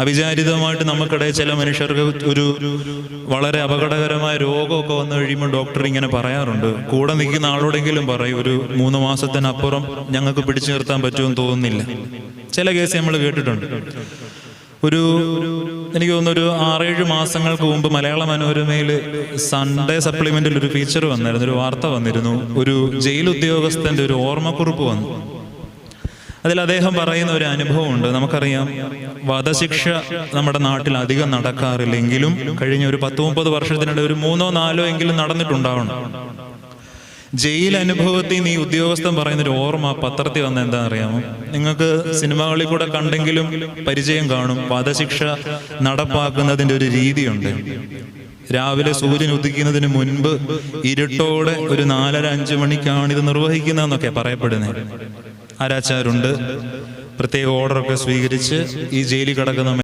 അവിചാരിതമായിട്ട് നമുക്കിടയിൽ ചില മനുഷ്യർക്ക് ഒരു വളരെ അപകടകരമായ രോഗമൊക്കെ വന്നു കഴിയുമ്പോൾ ഡോക്ടർ ഇങ്ങനെ പറയാറുണ്ട്, കൂടെ നിൽക്കുന്ന ആളോടെങ്കിലും പറയും, ഒരു 3 മാസത്തിനപ്പുറം ഞങ്ങൾക്ക് പിടിച്ചു നിർത്താൻ പറ്റുമെന്ന് തോന്നുന്നില്ല. ചില കേസ് നമ്മൾ കേട്ടിട്ടുണ്ട്. എനിക്ക് തോന്നുന്നു ഒരു 6-7 മാസങ്ങൾക്ക് മുമ്പ് മലയാള മനോരമയിൽ സൺഡേ സപ്ലിമെന്റിൽ ഒരു ഫീച്ചർ വന്നായിരുന്നു, ഒരു വാർത്ത വന്നിരുന്നു. ഒരു ജയിൽ ഉദ്യോഗസ്ഥന്റെ ഒരു ഓർമ്മക്കുറിപ്പ് വന്നു. അതിൽ അദ്ദേഹം പറയുന്ന ഒരു അനുഭവമുണ്ട്. നമുക്കറിയാം, വധശിക്ഷ നമ്മുടെ നാട്ടിൽ അധികം നടക്കാറില്ലെങ്കിലും കഴിഞ്ഞ ഒരു 10-30 വർഷത്തിനിടെ ഒരു 3-4 എങ്കിലും നടന്നിട്ടുണ്ടാവണം. ജയിൽ അനുഭവത്തിൽ നിന്ന് ഈ ഉദ്യോഗസ്ഥൻ പറയുന്നൊരു ഓർമ്മ പത്രത്തിൽ വന്ന എന്താണെന്ന് അറിയാമോ? നിങ്ങൾക്ക് സിനിമകളിൽ കൂടെ കണ്ടെങ്കിലും പരിചയം കാണും. വധശിക്ഷ നടപ്പാക്കുന്നതിൻ്റെ ഒരു രീതിയുണ്ട്. രാവിലെ സൂര്യൻ ഉദിക്കുന്നതിന് മുൻപ് ഇരുട്ടോടെ ഒരു 4:30-5 മണിക്കാണ് ഇത് നിർവഹിക്കുന്നതെന്നൊക്കെ പറയപ്പെടുന്നത്. ആരാച്ചാരുണ്ട്, പ്രത്യേക ഓർഡറൊക്കെ സ്വീകരിച്ച് ഈ ജയിലിൽ കിടക്കുന്ന